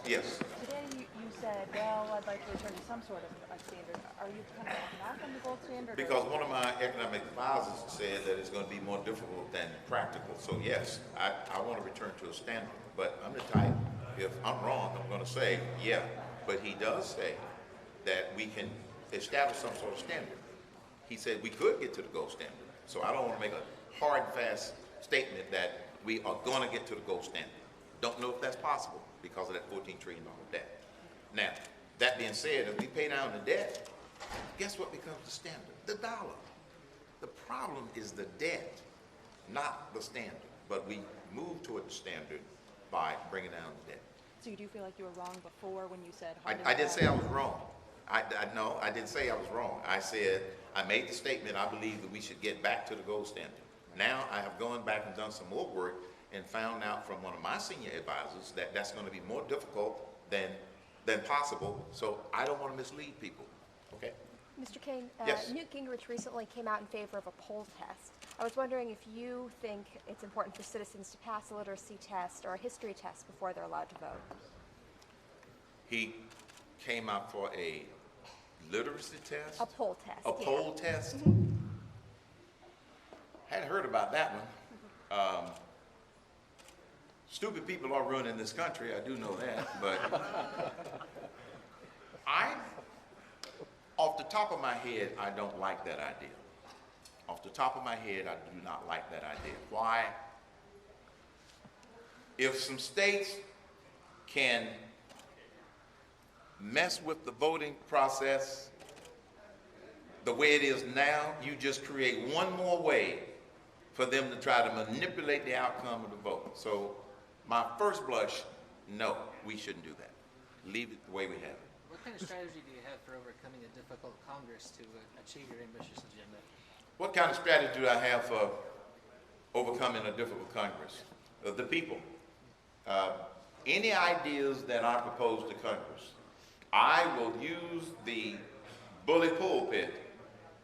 Yes. Today you said, well, I'd like to return to some sort of a standard. Are you kind of back on the gold standard? Because one of my economic advisors said that it's going to be more difficult than practical. So yes, I want to return to a standard. But I'm the type, if I'm wrong, I'm going to say, yeah. But he does say that we can establish some sort of standard. He said we could get to the gold standard. So I don't want to make a hard and fast statement that we are going to get to the gold standard. Don't know if that's possible because of that $14 trillion debt. Now, that being said, if we pay down the debt, guess what becomes the standard? The dollar. The problem is the debt, not the standard. But we move toward the standard by bringing down the debt. So you do feel like you were wrong before when you said I didn't say I was wrong. No, I didn't say I was wrong. I said, I made the statement, I believe that we should get back to the gold standard. Now, I have gone back and done some more work and found out from one of my senior advisors that that's going to be more difficult than possible. So I don't want to mislead people. Okay? Mr. Cain, Yes. Newt Gingrich recently came out in favor of a poll test. I was wondering if you think it's important for citizens to pass a literacy test or a history test before they're allowed to vote. He came out for a literacy test? A poll test. A yeah. poll test? Hadn't heard about that one. Stupid people are ruining this country, I do know that, but off the top of my head, I don't like that idea. Off the top of my head, I do not like that idea. Why? If some states can mess with the voting process the way it is now, you just create one more way for them to try to manipulate the outcome of the vote. So my first blush, no, we shouldn't do that. Leave it the way we have it. What kind of strategy do you have for overcoming a difficult Congress to achieve your ambitious agenda? What kind of strategy do I have for overcoming a difficult Congress? The people. Any ideas that I propose to Congress, I will use the bully pulpit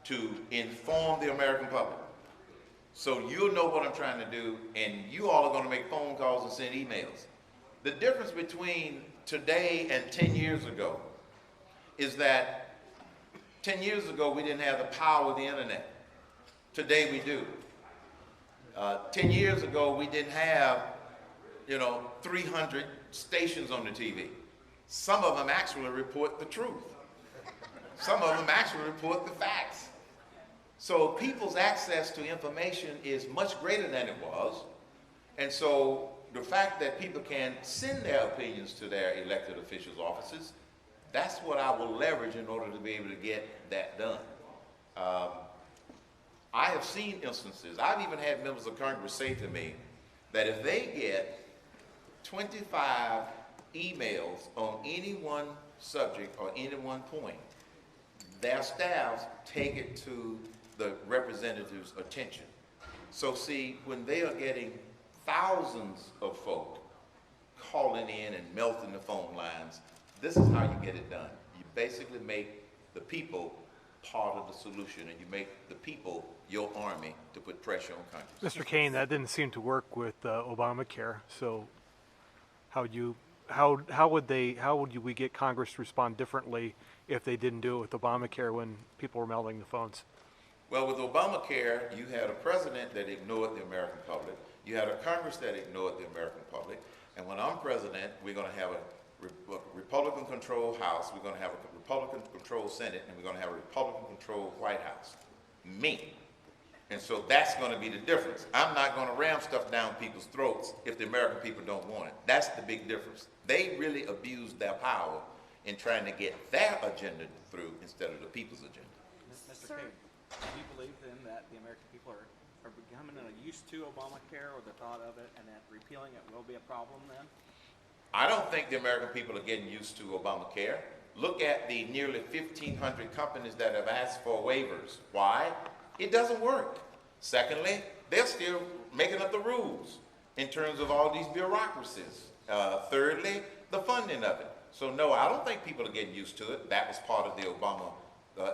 to inform the American public. So you'll know what I'm trying to do, and you all are going to make phone calls and send emails. The difference between today and 10 years ago is that 10 years ago we didn't have the power of the internet. Today we do. 10 years ago we didn't have, 300 stations on the TV. Some of them actually report the truth. Some of them actually report the facts. So people's access to information is much greater than it was. And so the fact that people can send their opinions to their elected officials' offices, that's what I will leverage in order to be able to get that done. I have seen instances, I've even had members of Congress say to me that if they get 25 emails on any one subject or any one point, their staffs take it to the representative's attention. So see, when they are getting thousands of folk calling in and melting the phone lines, this is how you get it done. You basically make the people part of the solution, and you make the people your army to put pressure on Congress. Mr. Cain, that didn't seem to work with Obamacare. So how would we get Congress to respond differently if they didn't do it with Obamacare when people were melting the phones? Well, with Obamacare, you had a president that ignored the American public. You had a Congress that ignored the American public. And when I'm president, we're going to have a Republican-controlled House, we're going to have a Republican-controlled Senate, and we're going to have a Republican-controlled White House. Me. And so that's going to be the difference. I'm not going to ram stuff down people's throats if the American people don't want it. That's the big difference. They really abused their power in trying to get their agenda through instead of the people's agenda. Mr. Cain, do you believe then that the American people are becoming used to Obamacare or the thought of it, and that repealing it will be a problem then? I don't think the American people are getting used to Obamacare. Look at the nearly 1,500 companies that have asked for waivers. Why? It doesn't work. Secondly, they're still making up the rules in terms of all these bureaucracies. Thirdly, the funding of it. So no, I don't think people are getting used to it. That was part of the Obama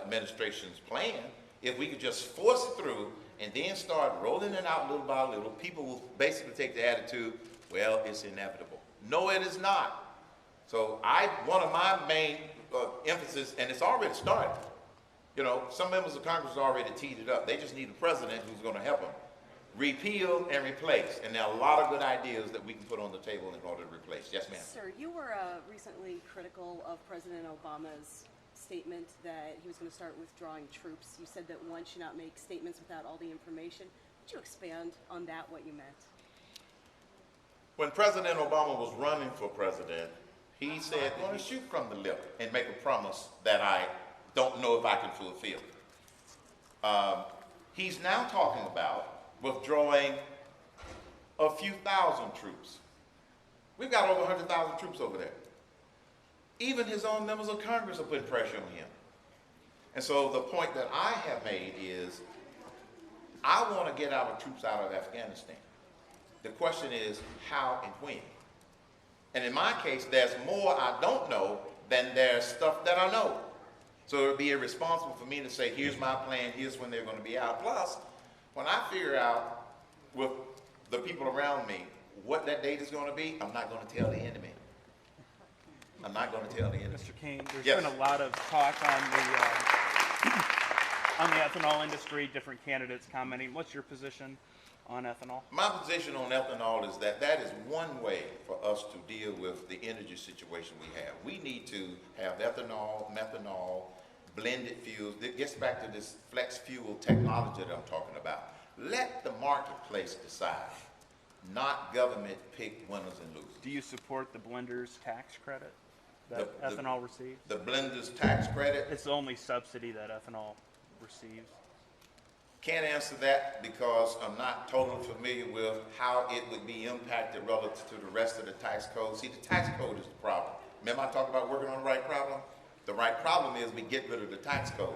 administration's plan. If we could just force it through and then start rolling it out little by little, people will basically take the attitude, well, it's inevitable. No, it is not. So one of my main emphasis, and it's already started. You know, some members of Congress already teed it up. They just need a president who's going to help them. Repeal and replace. And there are a lot of good ideas that we can put on the table in order to replace. Yes, ma'am. Sir, you were recently critical of President Obama's statement that he was going to start withdrawing troops. You said that one should not make statements without all the information. Could you expand on that, what you meant? When President Obama was running for president, he said, I'm going to shoot from the lip and make a promise that I don't know if I can fulfill. He's now talking about withdrawing a few thousand troops. We've got over 100,000 troops over there. Even his own members of Congress are putting pressure on him. And so the point that I have made is, I want to get our troops out of Afghanistan. The question is how and when. And in my case, there's more I don't know than there's stuff that I know. So it would be irresponsible for me to say, here's my plan, here's when they're going to be out. Plus, when I figure out with the people around me what that date is going to be, I'm not going to tell the enemy. I'm not going to tell the enemy. Mr. Cain, there's Yes. been a lot of talk on the ethanol industry, different candidates commenting. What's your position on ethanol? My position on ethanol is that that is one way for us to deal with the energy situation we have. We need to have ethanol, methanol, blended fuels. It gets back to this flex fuel technology that I'm talking about. Let the marketplace decide, not government pick winners and losers. Do you support the blenders tax credit that The- ethanol receives? The blender's tax credit, It's the only subsidy that ethanol receives. can't answer that because I'm not totally familiar with how it would be impacted relative to the rest of the tax code. See, the tax code is the problem. Remember I talked about working on the right problem? The right problem is we get rid of the tax code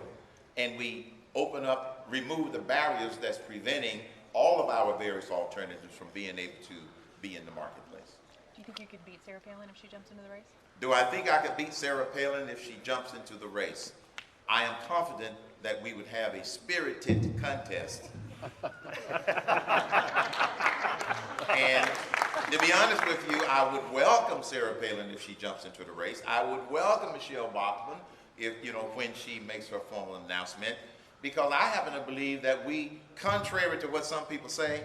and we open up, remove the barriers that's preventing all of our various alternatives from being able to be in the marketplace. Do you think you could beat Sarah Palin if she jumps into the race? Do I think I could beat Sarah Palin if she jumps into the race? I am confident that we would have a spirited contest. And to be honest with you, I would welcome Sarah Palin if she jumps into the race. I would welcome Michelle Bachmann if, when she makes her formal announcement, because I happen to believe that we, contrary to what some people say,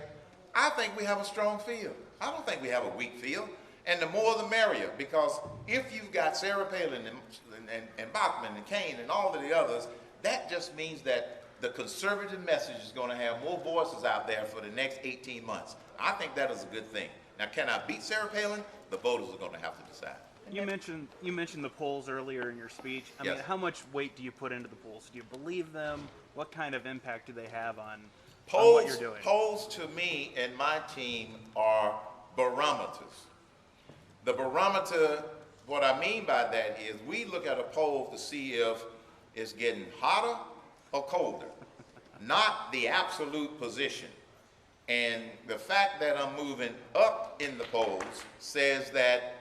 I think we have a strong field. I don't think we have a weak field. And the more the merrier, because if you've got Sarah Palin and Bachmann and Cain and all of the others, that just means that the conservative message is going to have more voices out there for the next 18 months. I think that is a good thing. Now, can I beat Sarah Palin? The voters are going to have to decide. You mentioned the polls earlier in your speech. I mean, Yes. how much weight do you put into the polls? Do you believe them? What kind of impact do they have on what Polls, you're doing? polls to me and my team are barometers. The barometer, what I mean by that is we look at a poll to see if it's getting hotter or colder, not the absolute position. And the fact that I'm moving up in the polls says that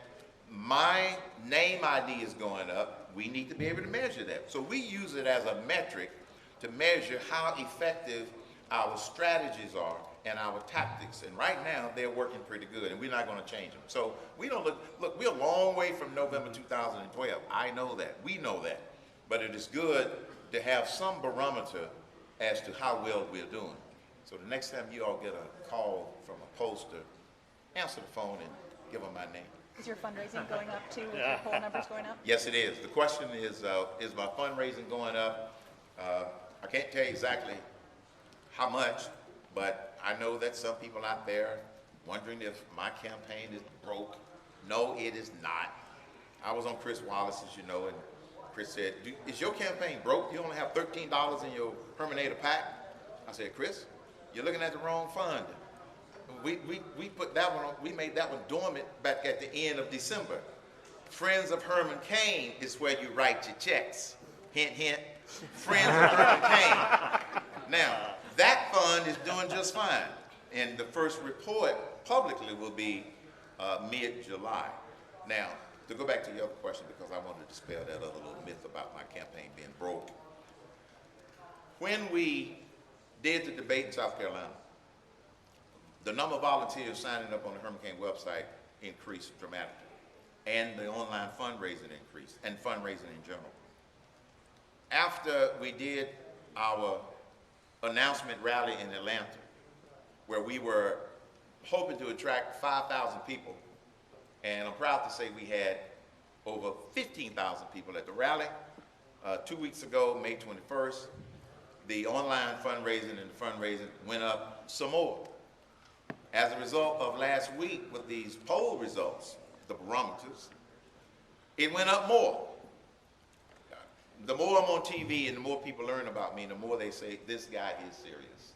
my name ID is going up. We need to be able to measure that. So we use it as a metric to measure how effective our strategies are and our tactics. And right now, they're working pretty good, and we're not going to change them. So we don't look, we're a long way from November 2012. I know that. We know that. But it is good to have some barometer as to how well we're doing. So the next time you all get a call from a pollster, answer the phone and give them my name. Is your fundraising going up too with your poll numbers going up? Yes, it is. The question is my fundraising going up? I can't tell you exactly how much, but I know that some people out there wondering if my campaign is broke. No, it is not. I was on Chris Wallace, as you know, and Chris said, is your campaign broke? You only have $13 in your Hermanator pack? I said, Chris, you're looking at the wrong fund. We put that one on, we made that one dormant back at the end of December. Friends of Herman Cain is where you write your checks. Hint, hint. Friends of Herman Cain. Now, that fund is doing just fine. And the first report publicly will be mid-July. Now, to go back to your other question, because I wanted to dispel that other little myth about my campaign being broke. When we did the debate in South Carolina, the number of volunteers signing up on the Herman Cain website increased dramatically. and the online fundraising increase, and fundraising in general. After we did our announcement rally in Atlanta, where we were hoping to attract 5,000 people, and I'm proud to say we had over 15,000 people at the rally. 2 weeks ago, May 21st, the online fundraising and the fundraising went up some more. As a result of last week with these poll results, the barometers, it went up more. The more I'm on TV and the more people learn about me, the more they say, this guy is serious,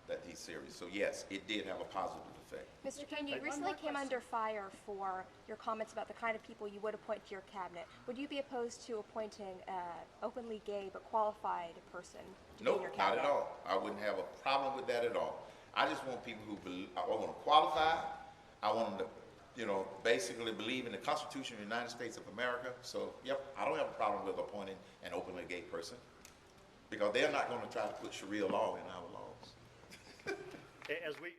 that he's serious. So yes, it did have a positive effect. Mr. Cain, you recently came under fire for your comments about the kind of people you would appoint to your cabinet. Would you be opposed to appointing an openly gay but qualified person to be in your Nope, not cabinet? at all. I wouldn't have a problem with that at all. I just want people who believe, I want them qualified. I want them to, basically believe in the Constitution of the United States of America. So, yep, I don't have a problem with appointing an openly gay person because they're not going to try to put Sharia law in our laws. As we